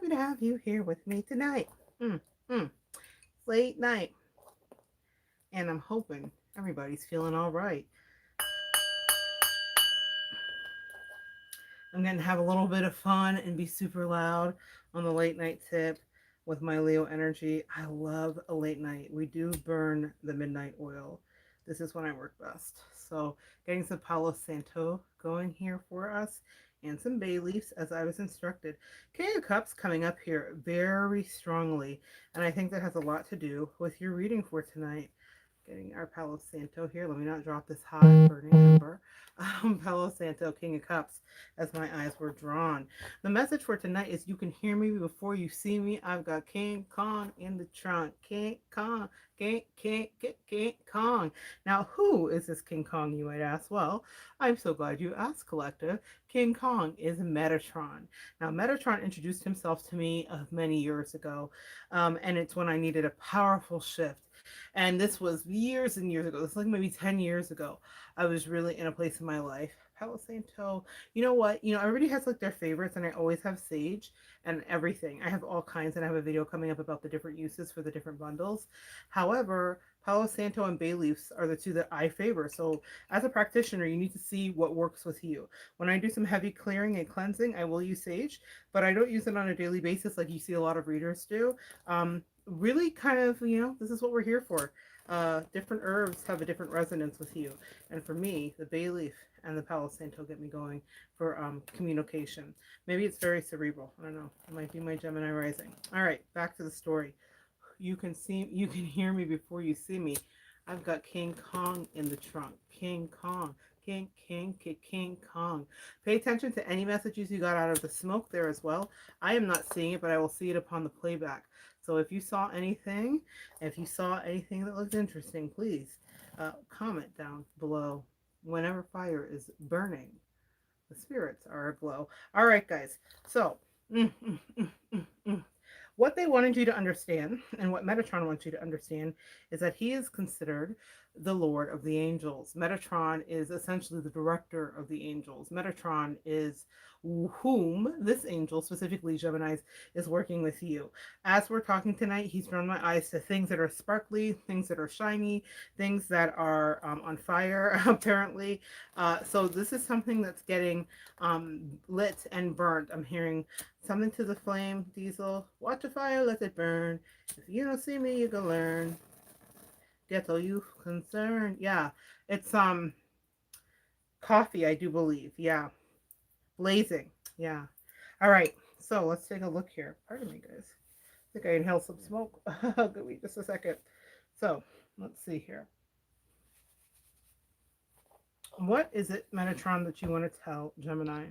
happy to have you here with me tonight. Mm, mm. Late night, and I'm hoping everybody's feeling all right. I'm going to have a little bit of fun and be super loud on the late night tip with my Leo energy. I love a late night. We do burn the midnight oil. This is when I work best. So, getting some Palo Santo going here for us and some bay leaves as I was instructed. King of Cups coming up here very strongly, and I think that has a lot to do with your reading for tonight. Getting our Palo Santo here. Let me not drop this hot burning ember. Palo Santo, King of Cups, as my eyes were drawn. The message for tonight is you can hear me before you see me. I've got King Kong in the trunk. King Kong, King Kong. Now, who is this King Kong, you might ask? Well, I'm so glad you asked, Collective. King Kong is Metatron. Now, Metatron introduced himself to me many years ago, and it's when I needed a powerful shift. And this was years and years ago. This was like maybe 10 years ago. I was really in a place in my life. Palo Santo, you know what? Everybody has like their favorites, and I always have sage and everything. I have all kinds, and I have a video coming up about the different uses for the different bundles. However, Palo Santo and bay leaves are the two that I favor. So, as a practitioner, you need to see what works with you. When I do some heavy clearing and cleansing, I will use sage, but I don't use it on a daily basis like you see a lot of readers do. Really kind of, this is what we're here for. Different herbs have a different resonance with you. And for me, the bay leaf and the Palo Santo get me going for communication. Maybe it's very cerebral. I don't know. It might be my Gemini rising. All right, back to the story. You can hear me before you see me. I've got King Kong in the trunk. King Kong. King Kong. Pay attention to any messages you got out of the smoke there as well. I am not seeing it, but I will see it upon the playback. So if you saw anything, that looked interesting, please comment down below. Whenever fire is burning, the spirits are aglow. All right, guys. So, what they wanted you to understand, and what Metatron wants you to understand, is that he is considered the Lord of the Angels. Metatron is essentially the director of the angels. Metatron is whom this angel, specifically Gemini's, is working with you. As we're talking tonight, he's drawn my eyes to things that are sparkly, things that are shiny, things that are on fire, apparently. So this is something that's getting lit and burnt. I'm hearing something to the flame, diesel. Watch the fire, let it burn. If you don't see me, you can learn. Get all you concerned. Yeah, it's coffee, I do believe. Yeah, blazing. Yeah. All right. So let's take a look here. Pardon me, guys. I think I inhaled some smoke. Give me just a second. So let's see here. What is it, Metatron, that you want to tell Gemini?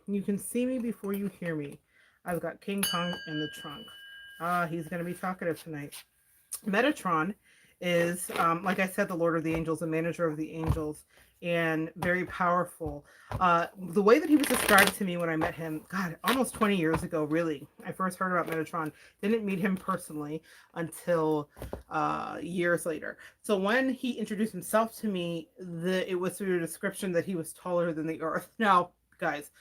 You can see me before you hear me. I've got King Kong in the trunk. He's going to be talkative tonight. Metatron is, like I said, the Lord of the Angels, the manager of the angels, and very powerful. The way that he was described to me when I met him, God, almost 20 years ago, really. I first heard about Metatron. Didn't meet him personally until years later. So when he introduced himself to me, it was through a description that he was taller than the earth. Now, guys,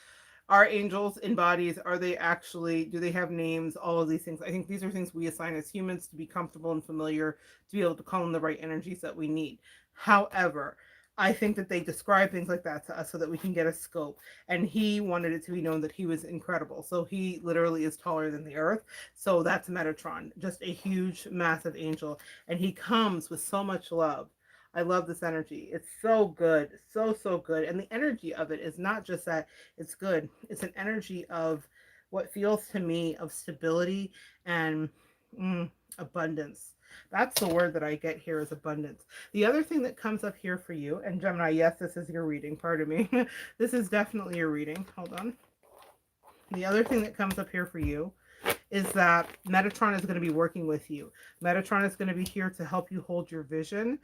are angels in bodies? Are they actually, do they have names? All of these things. I think these are things we assign as humans to be comfortable and familiar, to be able to call in the right energies that we need. However, I think that they describe things like that to us so that we can get a scope. And he wanted it to be known that he was incredible. So he literally is taller than the earth. So that's Metatron, just a huge, massive angel. And he comes with so much love. I love this energy. It's so good. So good. And the energy of it is not just that it's good. It's an energy of what feels to me of stability and abundance. That's the word that I get here, is abundance. The other thing that comes up here for you, and Gemini, yes, this is your reading. Pardon me. This is definitely your reading. Hold on. The other thing that comes up here for you is that Metatron is going to be working with you. Metatron is going to be here to help you hold your vision.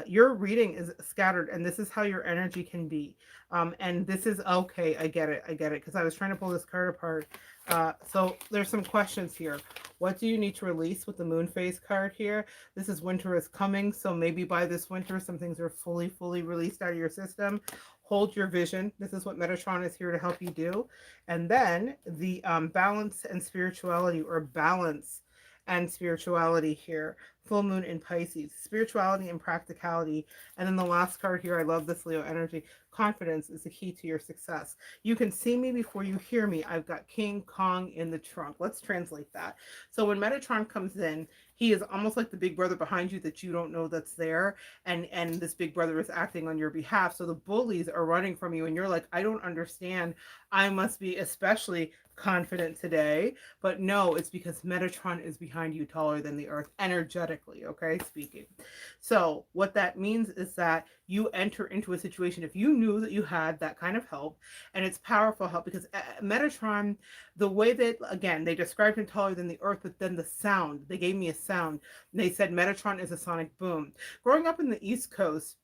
Your reading is scattered, and this is how your energy can be. And this is okay. I get it. Because I was trying to pull this card apart. So there's some questions here. What do you need to release with the moon phase card here? This is winter is coming, so maybe by this winter, some things are fully released out of your system. Hold your vision. This is what Metatron is here to help you do. And then the balance and spirituality, or balance and spirituality here. Full moon in Pisces, spirituality and practicality. And then the last card here, I love this Leo energy. Confidence is the key to your success. You can see me before you hear me. I've got King Kong in the trunk. Let's translate that. So when Metatron comes in, he is almost like the big brother behind you that you don't know that's there. And this big brother is acting on your behalf. So the bullies are running from you and you're like, I don't understand. I must be especially confident today. But no, it's because Metatron is behind you, taller than the earth, energetically, okay, speaking. So what that means is that you enter into a situation, if you knew that you had that kind of help, and it's powerful help, because Metatron, the way that, again, they described him taller than the earth, but then the sound, they gave me a sound. They said Metatron is a sonic boom. Growing up in the East Coast,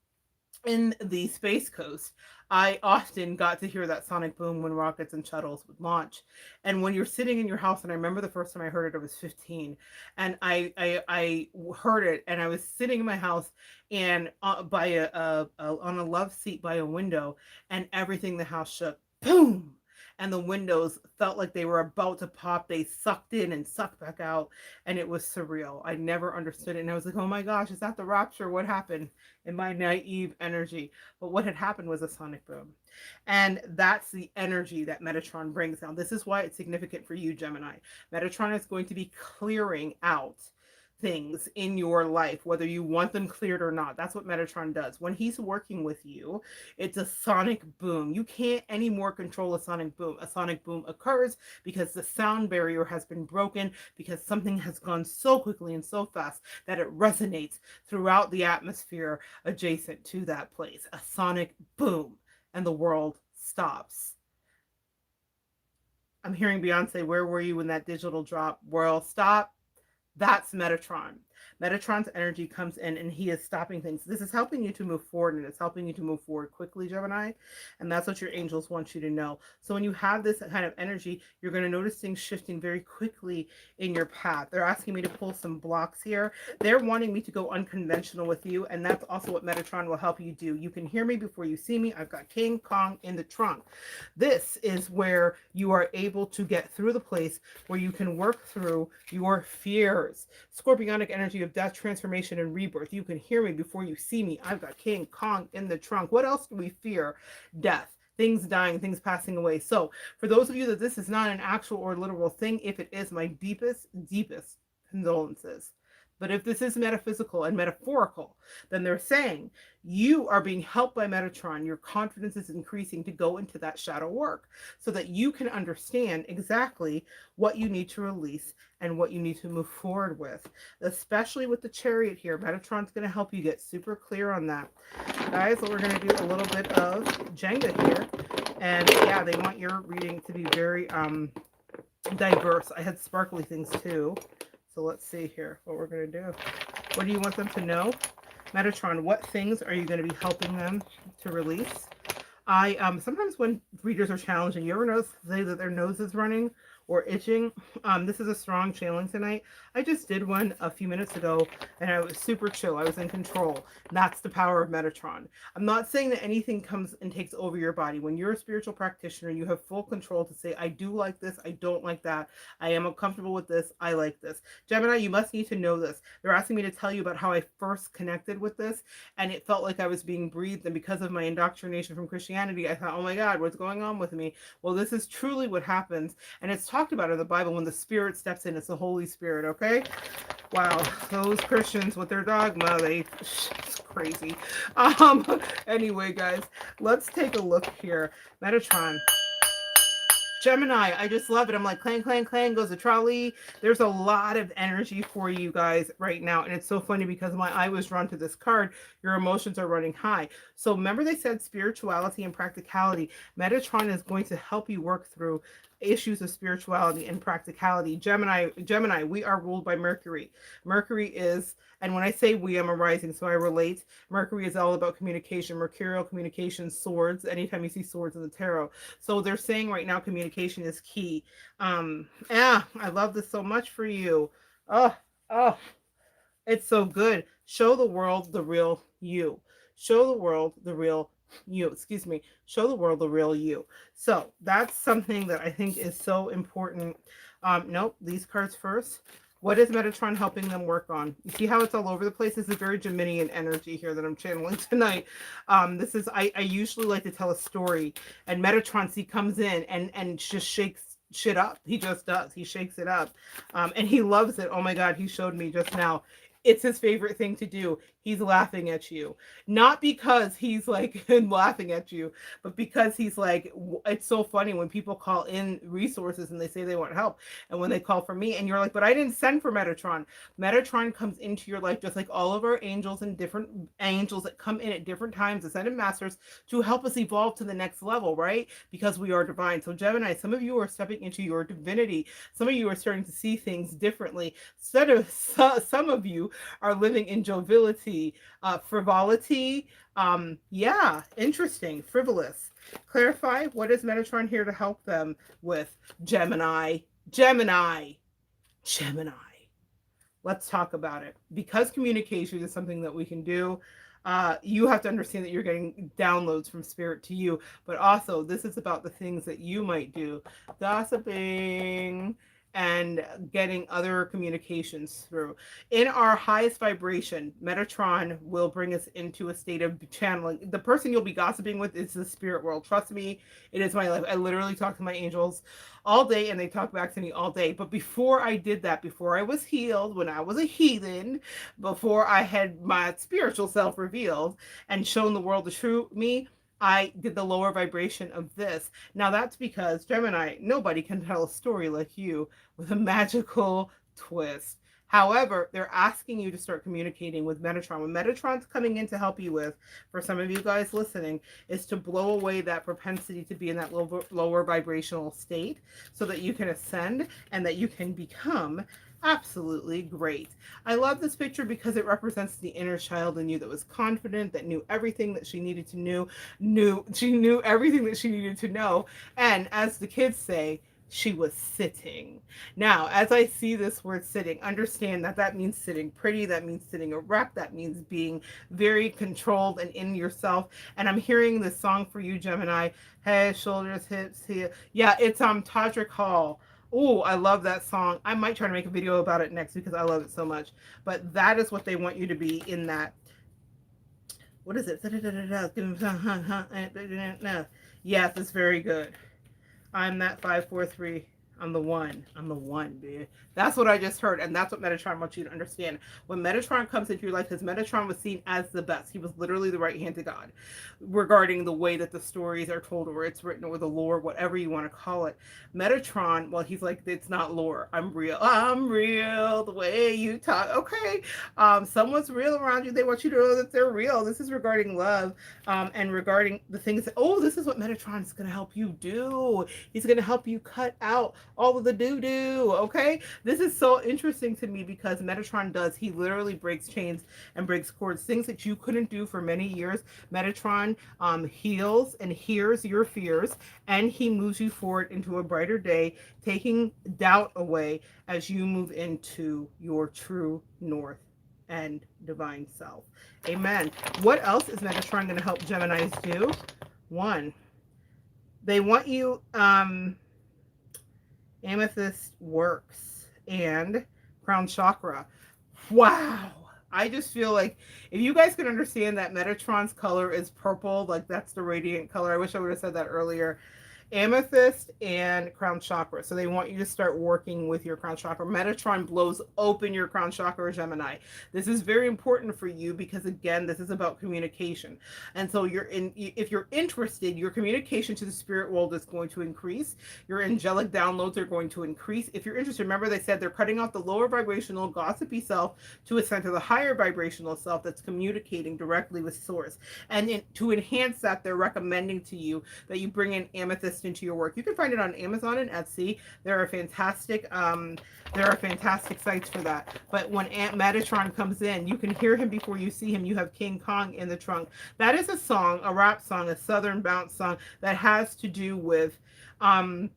in the Space Coast, I often got to hear that sonic boom when rockets and shuttles would launch. And when you're sitting in your house, and I remember the first time I heard it, I was 15, and I heard it, and I was sitting in my house and by on a love seat by a window, and everything in the house shook. Boom! And the windows felt like they were about to pop. They sucked in and sucked back out, and it was surreal. I never understood it, and I was like, "Oh my gosh, is that the rapture? What happened?" In my naive energy. But what had happened was a sonic boom. And that's the energy that Metatron brings. Now, this is why it's significant for you, Gemini. Metatron is going to be clearing out things in your life, whether you want them cleared or not. That's what Metatron does. When he's working with you, it's a sonic boom. You can't anymore control a sonic boom. A sonic boom occurs because the sound barrier has been broken, because something has gone so quickly and so fast that it resonates throughout the atmosphere adjacent to that place. A sonic boom, and the world stops. I'm hearing Beyonce, where were you when that digital drop? World stop. That's Metatron. Metatron's energy comes in and he is stopping things. This is helping you to move forward, and it's helping you to move forward quickly, Gemini. And that's what your angels want you to know. So when you have this kind of energy, you're going to notice things shifting very quickly in your path. They're asking me to pull some blocks here. They're wanting me to go unconventional with you. And that's also what Metatron will help you do. You can hear me before you see me. I've got King Kong in the trunk. This is where you are able to get through the place where you can work through your fears. Scorpionic energy of death, transformation, and rebirth. You can hear me before you see me. I've got King Kong in the trunk. What else do we fear? Death. Things dying, things passing away. So for those of you that this is not an actual or literal thing, if it is, my deepest condolences. But if this is metaphysical and metaphorical, then they're saying you are being helped by Metatron. Your confidence is increasing to go into that shadow work so that you can understand exactly what you need to release and what you need to move forward with, especially with the Chariot here. Metatron's going to help you get super clear on that. Guys, we're going to do a little bit of Jenga here. And yeah, they want your reading to be very diverse. I had sparkly things too. So let's see here what we're going to do. What do you want them to know? Metatron, what things are you going to be helping them to release? I sometimes when readers are challenging, you ever notice say that their nose is running or itching? This is a strong channeling tonight. I just did one a few minutes ago and I was super chill. I was in control. That's the power of Metatron. I'm not saying that anything comes and takes over your body. When you're a spiritual practitioner, you have full control to say, I do like this, I don't like that. I am uncomfortable with this, I like this. Gemini, you must need to know this. They're asking me to tell you about how I first connected with this, and it felt like I was being breathed, and because of my indoctrination from Christianity, I thought, oh my God, what's going on with me? Well, this is truly what happens, and it's talked about in the Bible when the Spirit steps in. It's the Holy Spirit, okay? Wow, those Christians with their dogma, it's crazy. Anyway, guys, let's take a look here. Metatron. Gemini, I just love it. I'm like, clang, clang, clang goes the trolley. There's a lot of energy for you guys right now. And it's so funny because my eye was drawn to this card. Your emotions are running high. So remember they said spirituality and practicality. Metatron is going to help you work through issues of spirituality and practicality. Gemini, we are ruled by Mercury. Mercury is, and when I say we, I'm a rising, so I relate. Mercury is all about communication, mercurial communication, swords. Anytime you see swords in the tarot, so they're saying right now communication is key. Yeah, I love this so much for you. Oh, oh, it's so good. Show the world the real you. Show the world the real you. Excuse me. Show the world the real you. So that's something that I think is so important. Nope, these cards first. What is Metatron helping them work on? You see how it's all over the place? This is very Geminian energy here that I'm channeling tonight. This is I usually like to tell a story, and Metatron see comes in and just shakes shit up. He just does. He shakes it up, and he loves it. Oh my God, he showed me just now. It's his favorite thing to do. He's laughing at you. Not because he's like laughing at you, but because he's like, it's so funny when people call in resources and they say they want help. And when they call for me and you're like, but I didn't send for Metatron. Metatron comes into your life just like all of our angels and different angels that come in at different times, ascended masters, to help us evolve to the next level, right? Because we are divine. So Gemini, some of you are stepping into your divinity. Some of you are starting to see things differently. Some of you are living in joviality, frivolity. Yeah, interesting. Frivolous. Clarify, what is Metatron here to help them with? Gemini. Gemini. Gemini. Let's talk about it. Because communication is something that we can do, you have to understand that you're getting downloads from spirit to you, but also this is about the things that you might do. Gossiping and getting other communications through. In our highest vibration, Metatron will bring us into a state of channeling. The person you'll be gossiping with is the spirit world. Trust me, it is my life. I literally talk to my angels all day and they talk back to me all day. But before I did that, before I was healed, when I was a heathen, before I had my spiritual self revealed and shown the world the true me, I did the lower vibration of this. Now that's because Gemini, nobody can tell a story like you with a magical twist. However, they're asking you to start communicating with Metatron. What Metatron's coming in to help you with, for some of you guys listening, is to blow away that propensity to be in that lower vibrational state so that you can ascend and that you can become absolutely great. I love this picture because it represents the inner child in you that was confident, that knew everything that she needed to she knew everything that she needed to know. And as the kids say, she was sitting. Now, as I see this word sitting, understand that that means sitting pretty, that means sitting erect, that means being very controlled and in yourself. And I'm hearing this song for you, Gemini. Head, shoulders, hips, here. Yeah, it's Todrick Hall. Oh, I love that song. I might try to make a video about it next because I love it so much. But that is what they want you to be in that. What is it? Yes, it's very good. I'm that 543. I'm the one. I'm the one, dude. That's what I just heard, and that's what Metatron wants you to understand. When Metatron comes into your life, because Metatron was seen as the best. He was literally the right hand to God regarding the way that the stories are told, or it's written, or the lore, whatever you want to call it. Metatron, well, he's like, it's not lore. I'm real. I'm real. The way you talk. Okay. Someone's real around you. They want you to know that they're real. This is regarding love, and regarding the things that, oh, this is what Metatron is going to help you do. He's going to help you cut out all of the doo-doo, okay? This is so interesting to me because Metatron does. He literally breaks chains and breaks cords. Things that you couldn't do for many years. Metatron heals and hears your fears, and he moves you forward into a brighter day, taking doubt away as you move into your true north and divine self. Amen. What else is Metatron going to help Geminis do? One, they want you... Amethyst works and crown chakra. Wow. I just feel like if you guys can understand that Metatron's color is purple, like that's the radiant color. I wish I would have said that earlier. Amethyst and crown chakra. So they want you to start working with your crown chakra. Metatron blows open your crown chakra, Gemini. This is very important for you because, again, this is about communication. And so if you're interested, your communication to the spirit world is going to increase. Your angelic downloads are going to increase. If you're interested, remember they said they're cutting off the lower vibrational gossipy self to ascend to the higher vibrational self that's communicating directly with source. And to enhance that, they're recommending to you that you bring in amethyst invest into your work. You can find it on Amazon and Etsy. There are fantastic sites for that. But when Aunt Metatron comes in, you can hear him before you see him. You have King Kong in the trunk. That is a song, a rap song, a southern bounce song that has to do with um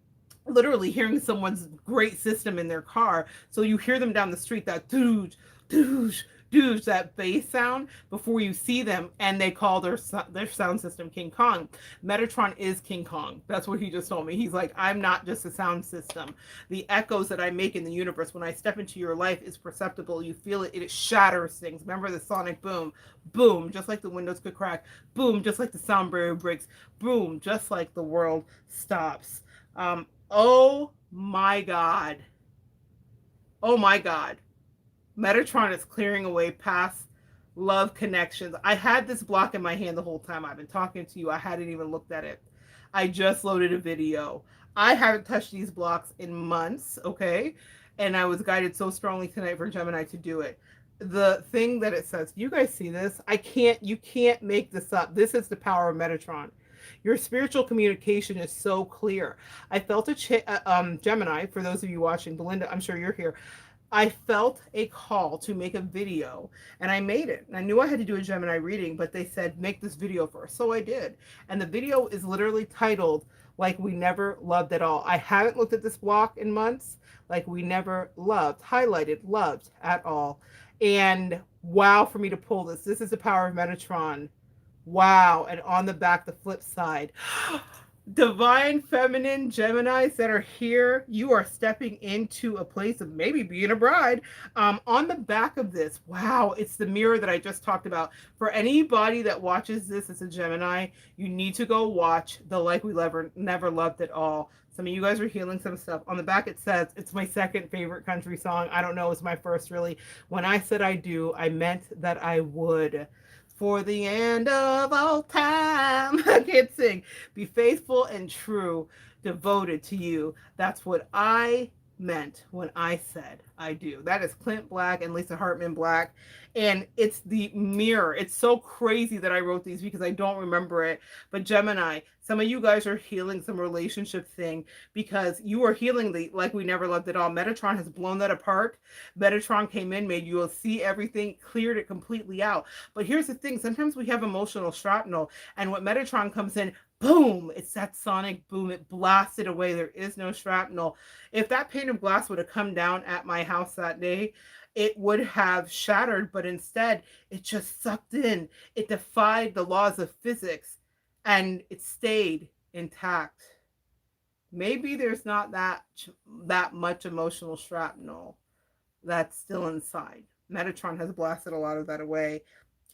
literally hearing someone's great system in their car. So you hear them down the street, that dooge, dooge, dooge, that bass sound before you see them, and they call their sound system King Kong. Metatron is King Kong. That's what he just told me. He's like, I'm not just a sound system. The echoes that I make in the universe when I step into your life is perceptible. You feel it. It shatters things. Remember the sonic boom, boom, just like the windows could crack, boom, just like the sound barrier breaks, boom, just like the world stops. Oh my God. Oh my God. Metatron is clearing away past love connections. I had this block in my hand the whole time I've been talking to you. I hadn't even looked at it. I just loaded a video. I haven't touched these blocks in months, okay? And I was guided so strongly tonight for Gemini to do it. The thing that it says, you guys see this? You can't make this up. This is the power of Metatron. Your spiritual communication is so clear. I felt Gemini, for those of you watching, Belinda, I'm sure you're here. I felt a call to make a video, and I made it. And I knew I had to do a Gemini reading, but they said, make this video first. So I did. And the video is literally titled, Like We Never Loved at All. I haven't looked at this block in months. Like we never loved, highlighted, loved at all. And wow, for me to pull this. This is the power of Metatron. Wow. And on the back, the flip side. Divine feminine Geminis that are here, you are stepping into a place of maybe being a bride. On the back of this, wow, it's the mirror that I just talked about. For anybody that watches this as a Gemini, you need to go watch the Like We Never Loved at All. Some of you guys are healing some stuff. On the back it says, it's my second favorite country song. I don't know, it's my first really. When I said I do, I meant that I would. For the end of all time. I can't sing. Be faithful and true, devoted to you. That's what I meant when I said I do. That is Clint Black and Lisa Hartman Black. And it's the mirror. It's so crazy that I wrote these because I don't remember it. But Gemini, some of you guys are healing some relationship thing because you are healing the Like We Never Loved at All. Metatron has blown that apart. Metatron came in, made you see everything, cleared it completely out. But here's the thing. Sometimes we have emotional shrapnel. And when Metatron comes in, boom, it's that sonic boom. It blasted away. There is no shrapnel. If that pane of glass would have come down at my house that day, it would have shattered, but instead it just sucked in. It defied the laws of physics and it stayed intact. Maybe there's not that much emotional shrapnel that's still inside. Metatron has blasted a lot of that away.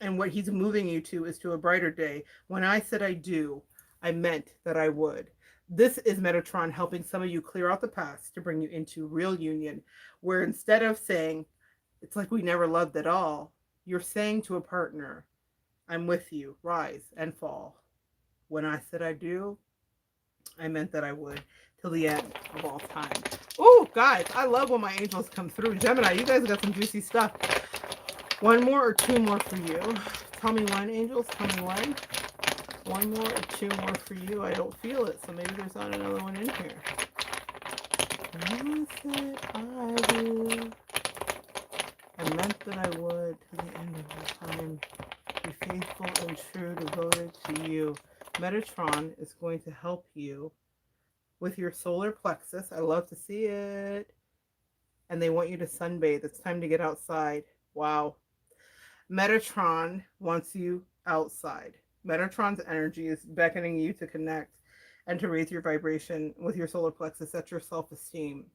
And what he's moving you to is to a brighter day. When I said I do, I meant that I would. This is Metatron helping some of you clear out the past to bring you into real union, where instead of saying, it's like we never loved at all, you're saying to a partner, I'm with you, rise and fall. When I said I do, I meant that I would, till the end of all time. Oh, guys, I love when my angels come through. Gemini, you guys got some juicy stuff. One more or two more for you? Tell me when, angels. Tell me when. One more or two more for you. I don't feel it, so maybe there's not another one in here. When I said I do, I meant that I would to the end of the time. Be faithful and true, devoted to you. Metatron is going to help you with your solar plexus. I love to see it. And they want you to sunbathe. It's time to get outside. Wow. Metatron wants you outside. Metatron's energy is beckoning you to connect and to raise your vibration with your solar plexus. That's your self-esteem.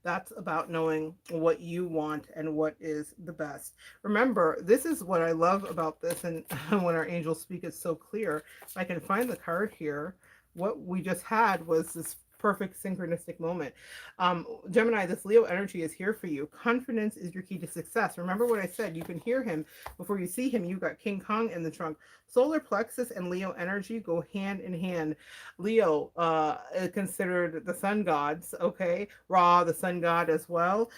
That's about knowing what you want and what is the best. Remember, this is what I love about this, and when our angels speak, it's so clear. If I can find the card here, what we just had was this perfect synchronistic moment. Gemini, this Leo energy is here for you. Confidence is your key to success. Remember what I said, you can hear him before you see him. You've got King Kong in the trunk. Solar plexus and Leo energy go hand in hand. Leo is considered the sun gods, okay? Ra, the sun god as well.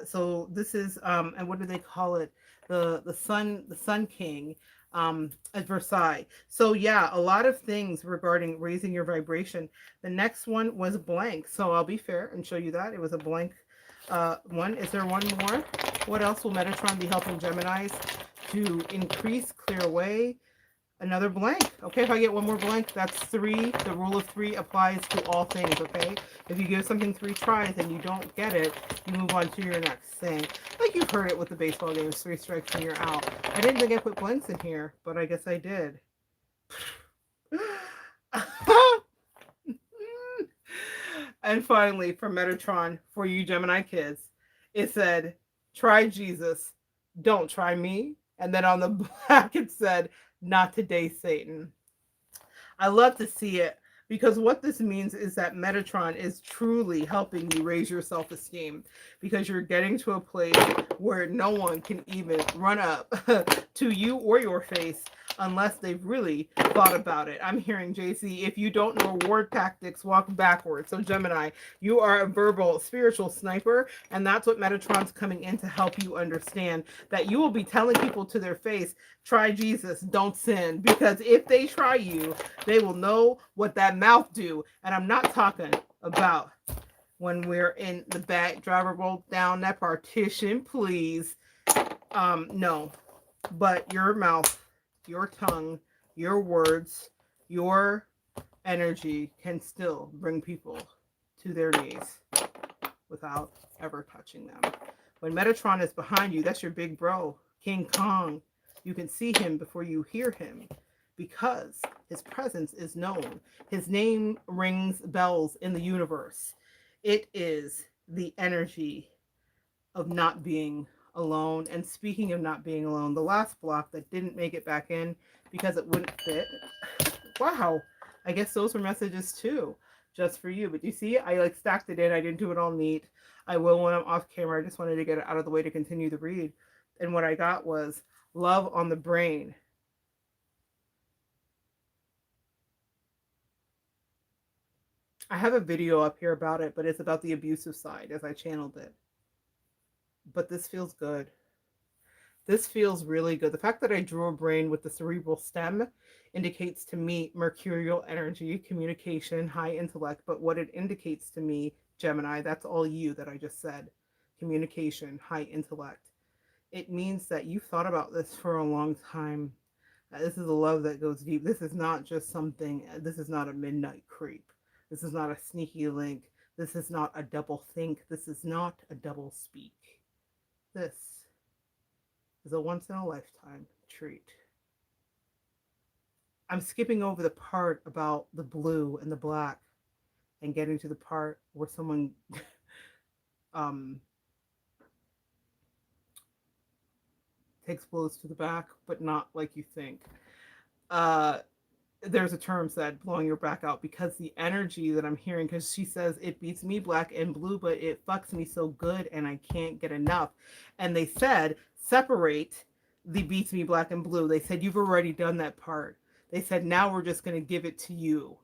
So this is, and what do they call it? The sun king. at Versailles. So yeah, a lot of things regarding raising your vibration. The next one was blank. So I'll be fair and show you that. It was a blank one. Is there one more? What else will Metatron be helping Geminis to increase, clear away? Another blank. Okay, if I get one more blank, that's three. The rule of three applies to all things, okay? If you give something three tries and you don't get it, you move on to your next thing. Like you've heard it with the baseball games, three strikes and you're out. I didn't think I put blanks in here, but I guess I did. And finally, from Metatron, for you Gemini kids, it said, try Jesus, don't try me. And then on the back it said, not today, Satan. I love to see it because what this means is that Metatron is truly helping you raise your self esteem because you're getting to a place where no one can even run up to you or your face unless they've really thought about it. I'm hearing JC, if you don't know ward tactics, walk backwards. So Gemini, you are a verbal, spiritual sniper, and that's what Metatron's coming in to help you understand, that you will be telling people to their face, try Jesus, don't sin, because if they try you, they will know what that mouth do. And I'm not talking about when we're in the back, driver roll down that partition, please. No, but your mouth, your tongue, your words, your energy can still bring people to their knees without ever touching them. When Metatron is behind you, that's your big bro, King Kong. You can see him before you hear him because his presence is known. His name rings bells in the universe. It is the energy of not being alone. And speaking of not being alone, the last block that didn't make it back in because it wouldn't fit. Wow. I guess those were messages too, just for you. But you see, I like stacked it in. I didn't do it all neat. I will when I'm off camera. I just wanted to get it out of the way to continue the read. And what I got was love on the brain. I have a video up here about it, but it's about the abusive side as I channeled it. But this feels good. This feels really good. The fact that I drew a brain with the cerebral stem indicates to me mercurial energy, communication, high intellect. But what it indicates to me, Gemini, that's all you that I just said. Communication, high intellect. It means that you've thought about this for a long time. This is a love that goes deep. This is not just something, this is not a midnight creep. This is not a sneaky link. This is not a double think. This is not a double speak. This is a once in a lifetime treat. I'm skipping over the part about the blue and the black and getting to the part where someone takes blows to the back, but not like you think. There's a term said, blowing your back out, because the energy that I'm hearing, because she says it beats me black and blue, but it fucks me so good and I can't get enough. And they said, separate the beats me black and blue. They said, you've already done that part. They said, now we're just going to give it to you.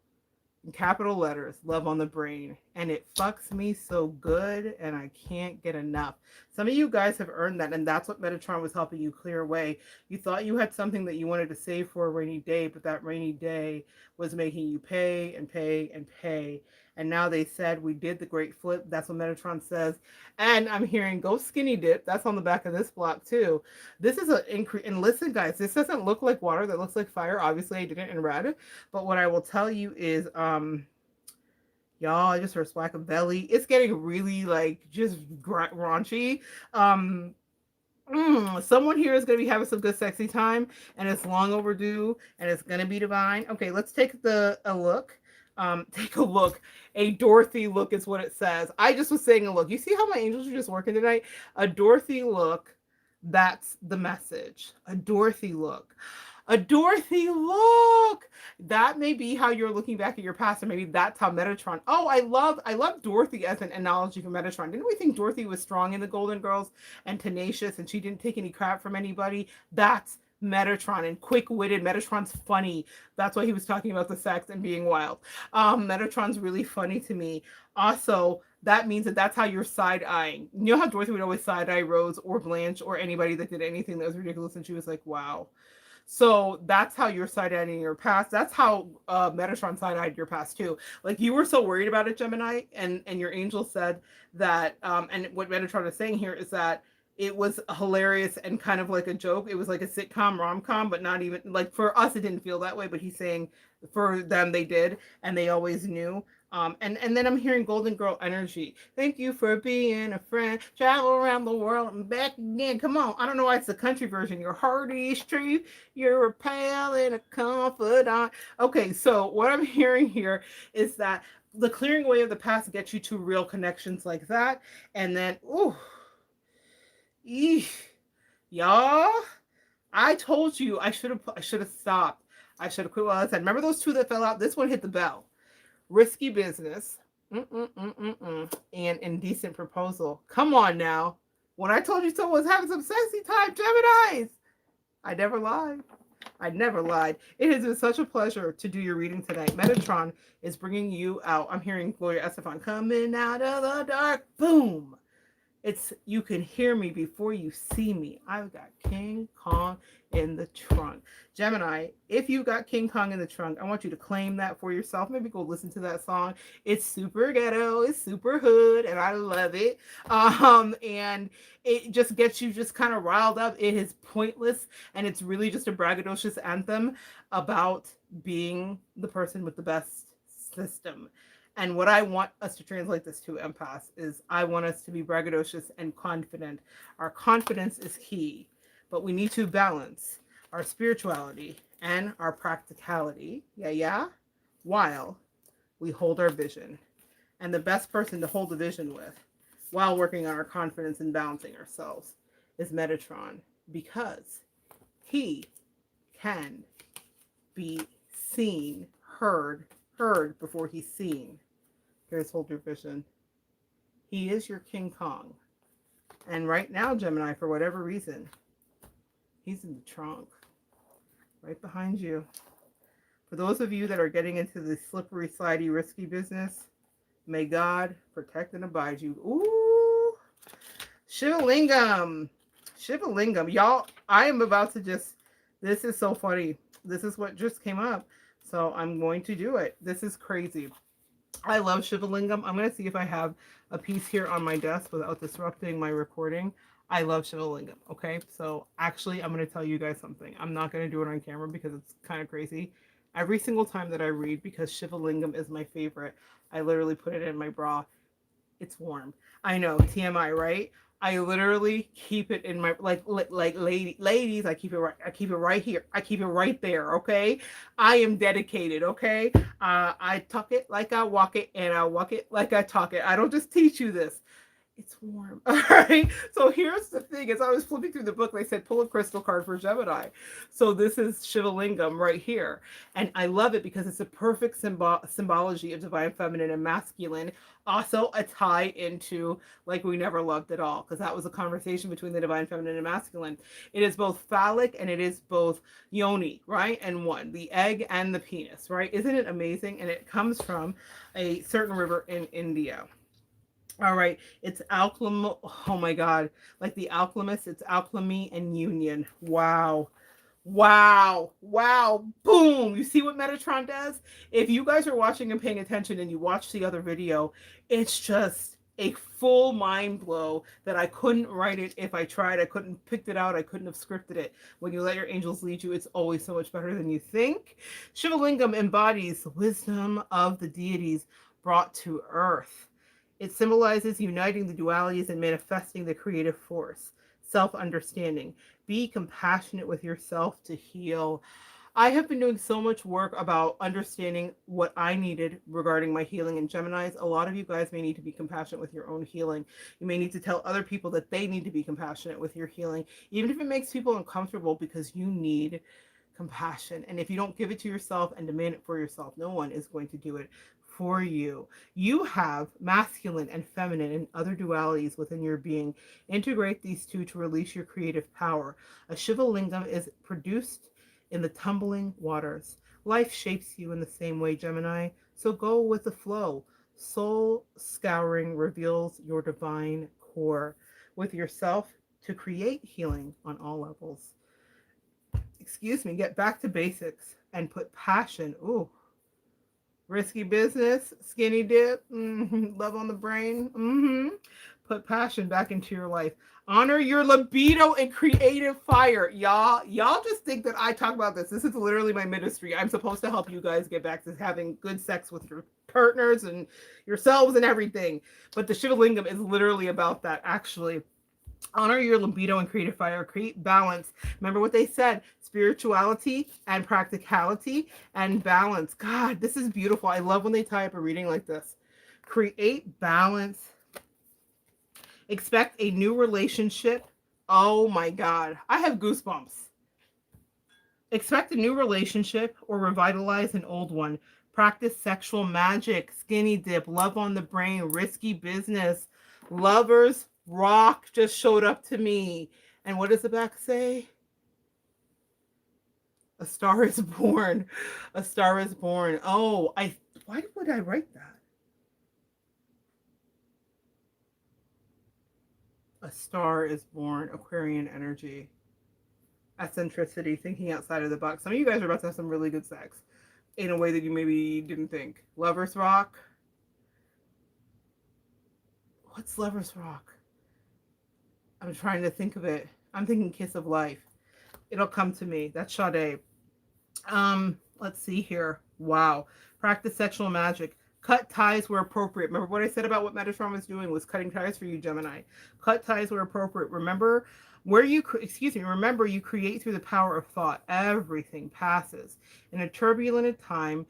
In capital letters, love on the brain. And it fucks me so good and I can't get enough. Some of you guys have earned that, and that's what Metatron was helping you clear away. You thought you had something that you wanted to save for a rainy day, but that rainy day was making you pay and pay and pay. And now they said, we did the great flip. That's what Metatron says. And I'm hearing go skinny dip. That's on the back of this block too. This is an increase. And listen, guys, this doesn't look like water. That looks like fire. Obviously, I did it in red. But what I will tell you is, y'all, I just heard swack of belly. It's getting really like just raunchy. Someone here is going to be having some good sexy time, and it's long overdue, and it's going to be divine. Okay, let's take a look. Take a look. A Dorothy look is what it says. I just was saying a look. You see how my angels are just working tonight? A Dorothy look. That's the message. A Dorothy look. A Dorothy look. That may be how you're looking back at your past, or maybe that's how Metatron. Oh, I love Dorothy as an analogy for Metatron. Didn't we think Dorothy was strong in the Golden Girls and tenacious, and she didn't take any crap from anybody? That's Metatron, and quick-witted. Metatron's funny. That's why he was talking about the sex and being wild. Metatron's really funny to me. Also, that means that's how you're side-eyeing. You know how Dorothy would always side-eye Rose or Blanche or anybody that did anything that was ridiculous, and she was like, wow. So that's how you're side-eyeing your past. That's how Metatron side-eyed your past too. Like you were so worried about it, Gemini, and your angel said that, and what Metatron is saying here is that it was hilarious and kind of like a joke. It was like a sitcom rom-com, but not even like for us it didn't feel that way, but he's saying for them they did, and they always knew. And then I'm hearing Golden Girl energy. Thank you for being a friend. Travel around the world and back again. Come on. I don't know why it's the country version. Your heart is true. You're a pal and a confidant. Okay, so what I'm hearing here is that the clearing away of the past gets you to real connections like that. And then, ooh, eesh, y'all, I told you I should have stopped. I should have quit while I said. Remember those two that fell out? This one hit the bell. Risky business, and indecent proposal. Come on now. When I told you someone was having some sexy time, Geminis, I never lied. I never lied. It has been such a pleasure to do your reading tonight. Metatron is bringing you out. I'm hearing Gloria Estefan coming out of the dark. Boom. It's you can hear me before you see me. I've got King Kong in the trunk. Gemini, if you got King Kong in the trunk, I want you to claim that for yourself. Maybe go listen to that song. It's super ghetto, it's super hood, and I love it. And it just gets you just kind of riled up. It is pointless, and it's really just a braggadocious anthem about being the person with the best system. And what I want us to translate this to, empaths, is I want us to be braggadocious and confident. Our confidence is key, but we need to balance our spirituality and our practicality, while we hold our vision. And the best person to hold the vision with while working on our confidence and balancing ourselves is Metatron, because he can be seen, heard before he's seen. Here's hold your vision. He is your King Kong. And right now, Gemini, for whatever reason, he's in the trunk, right behind you. For those of you that are getting into the slippery, slidey, risky business, may God protect and abide you. Ooh, Shivalingam. Shivalingam. Y'all, I am about to just, this is so funny. This is what just came up. So I'm going to do it. This is crazy. I love Shivalingam. I'm going to see if I have a piece here on my desk without disrupting my recording. I love Shivalingam. Okay. So actually, I'm going to tell you guys something. I'm not going to do it on camera because it's kind of crazy. Every single time that I read, because Shivalingam is my favorite, I literally put it in my bra. It's warm. I know, TMI, right? I literally keep it in my ladies. I keep it right. I keep it right here. I keep it right there. Okay. I am dedicated. Okay. I talk it like I walk it, and I walk it like I talk it. I don't just teach you this. It's warm. All right. So here's the thing. As I was flipping through the book, they said pull a crystal card for Gemini. So this is Shivalingam right here. And I love it because it's a perfect symbology of divine feminine and masculine. Also a tie into like we never loved at all, because that was a conversation between the divine feminine and masculine. It is both phallic and it is both yoni, right? And one, the egg and the penis, right? Isn't it amazing? And it comes from a certain river in India. All right, it's alchemy. Oh my God, like the alchemist, it's alchemy and union. Wow. Wow. Wow. Boom. You see what Metatron does? If you guys are watching and paying attention and you watch the other video, it's just a full mind blow that I couldn't write it if I tried. I couldn't pick it out. I couldn't have scripted it. When you let your angels lead you, it's always so much better than you think. Shivalingam embodies the wisdom of the deities brought to earth. It symbolizes uniting the dualities and manifesting the creative force, self-understanding. Be compassionate with yourself to heal. I have been doing so much work about understanding what I needed regarding my healing in Geminis. A lot of you guys may need to be compassionate with your own healing. You may need to tell other people that they need to be compassionate with your healing, even if it makes people uncomfortable, because you need compassion. And if you don't give it to yourself and demand it for yourself, no one is going to do it for you. You have masculine and feminine and other dualities within your being. Integrate these two to release your creative power. A Shivalingam is produced in the tumbling waters. Life shapes you in the same way, Gemini. So go with the flow. Soul scouring reveals your divine core with yourself to create healing on all levels. excuse me, get back to basics and put passion. Ooh, risky business, skinny dip, love on the brain. Put passion back into your life. Honor your libido and creative fire. Y'all just think that I talk about this. This is literally my ministry. I'm supposed to help you guys get back to having good sex with your partners and yourselves and everything. But the Shivalingam is literally about that, actually. Honor your libido and creative fire. Create balance. Remember what they said: spirituality and practicality and balance. God, this is beautiful. I love when they tie up a reading like this. Create balance. Expect a new relationship. Oh my God, I have goosebumps. Expect a new relationship or revitalize an old one. Practice sexual magic, skinny dip, love on the brain, risky business. Lovers rock just showed up to me. And what does the back say? A star is born. A star is born. Oh, why would I write that? A star is born, Aquarian energy. Eccentricity, thinking outside of the box. Some of you guys are about to have some really good sex in a way that you maybe didn't think. Lover's rock. What's Lover's rock? I'm trying to think of it. I'm thinking kiss of life. It'll come to me. That's Sade. Let's see here. Wow. Practice sexual magic. Cut ties where appropriate. Remember what I said about what Metatron was doing was cutting ties for you, Gemini. Cut ties where appropriate. Remember remember you create through the power of thought. Everything passes. In a turbulent time,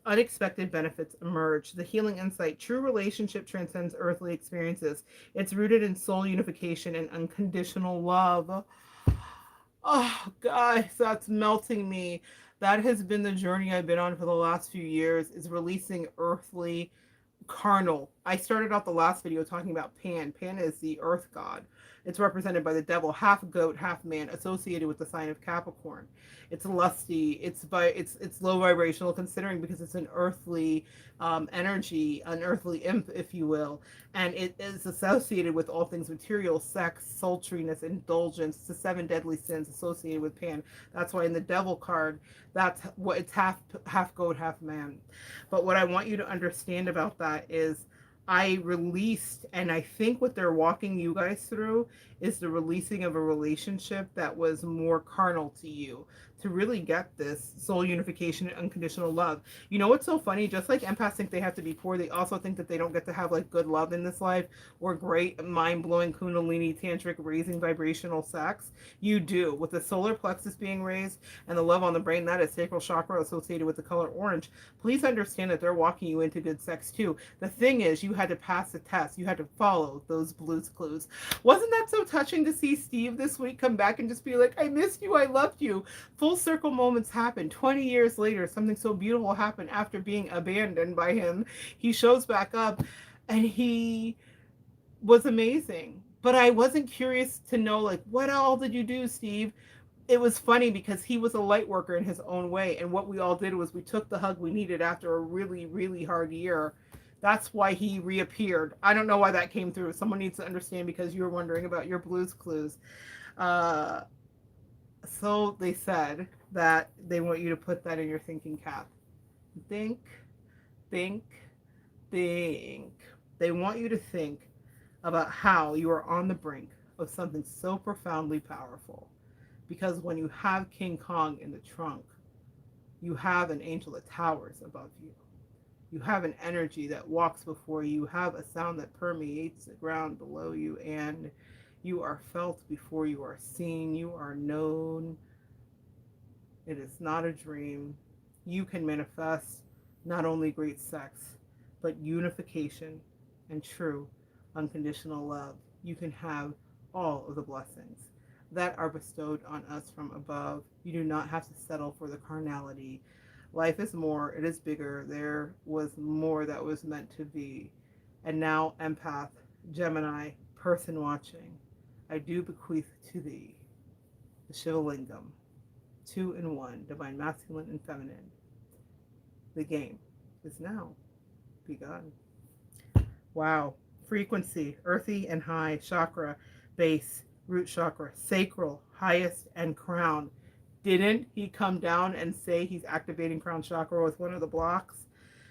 unexpected benefits emerge. The healing insight. True relationship transcends earthly experiences. It's rooted in soul unification and unconditional love. Oh, guys, that's melting me. That has been the journey I've been on for the last few years, is releasing earthly carnal. I started out the last video talking about Pan. Pan is the earth god. It's represented by the devil, half goat, half man, associated with the sign of Capricorn. It's lusty. It's low vibrational, considering because it's an earthly energy, an earthly imp, if you will, and it is associated with all things material, sex, sultriness, indulgence. It's the 7 deadly sins associated with Pan. That's why in the devil card, that's what it's half goat, half man. But what I want you to understand about that is I released, and I think what they're walking you guys through is the releasing of a relationship that was more carnal to you, to really get this soul unification and unconditional love. You know what's so funny? Just like empaths think they have to be poor, they also think that they don't get to have like good love in this life or great mind-blowing kundalini tantric raising vibrational sex. You do. With the solar plexus being raised and the love on the brain, that is sacral chakra associated with the color orange. Please understand that they're walking you into good sex too. The thing is, you had to pass the test. You had to follow those Blue's Clues. Wasn't that so touching to see Steve this week come back and just be like, I missed you, I loved you? Full circle moments happen. 20 years later, something so beautiful happened after being abandoned by him. He shows back up and he was amazing. But I wasn't curious to know, like, what all did you do, Steve? It was funny because he was a light worker in his own way. And what we all did was we took the hug we needed after a really, really hard year. That's why he reappeared. I don't know why that came through. Someone needs to understand, because you were wondering about your Blue's Clues. So they said that they want you to put that in your thinking cap. Think, think, think. They want you to think about how you are on the brink of something so profoundly powerful. Because when you have King Kong in the trunk, you have an angel that towers above you. You have an energy that walks before you. You have a sound that permeates the ground below you, and you are felt before you are seen. You are known. It is not a dream. You can manifest not only great sex, but unification and true unconditional love. You can have all of the blessings that are bestowed on us from above. You do not have to settle for the carnality. Life is more, it is bigger. There was more that was meant to be. And now, empath, Gemini, person watching, I do bequeath to thee the Shivalingam, 2 in 1, divine masculine and feminine. The game is now begun. Wow. Frequency, earthy and high, chakra, base, root chakra, sacral, highest, and crown. Didn't he come down and say he's activating crown chakra with one of the blocks?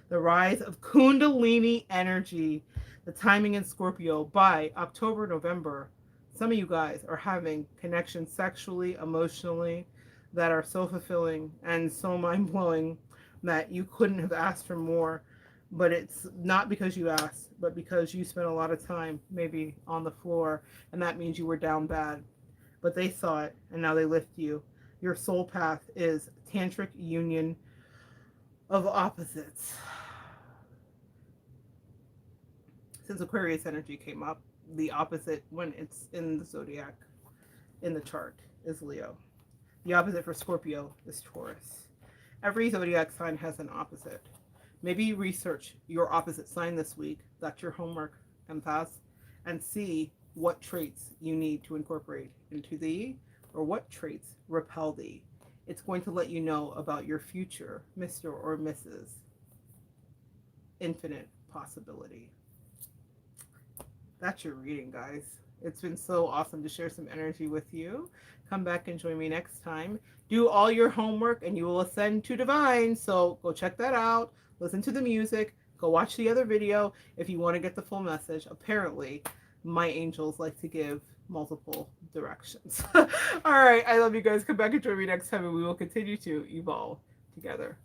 The rise of Kundalini energy, the timing in Scorpio by October, November. Some of you guys are having connections sexually, emotionally that are so fulfilling and so mind blowing that you couldn't have asked for more. But it's not because you asked, but because you spent a lot of time maybe on the floor, and that means you were down bad. But they saw it and now they lift you. Your soul path is tantric union of opposites. Since Aquarius energy came up, the opposite when it's in the zodiac, in the chart, is Leo. The opposite for Scorpio is Taurus. Every zodiac sign has an opposite. Maybe you research your opposite sign this week. That's your homework, empaths, and see what traits you need to incorporate into thee or what traits repel thee. It's going to let you know about your future, Mr. or Mrs. Infinite possibility. That's your reading, guys. It's been so awesome to share some energy with you. Come back and join me next time. Do all your homework and you will ascend to divine. So go check that out. Listen to the music. Go watch the other video if you want to get the full message. Apparently, my angels like to give multiple directions. All right. I love you guys. Come back and join me next time and we will continue to evolve together.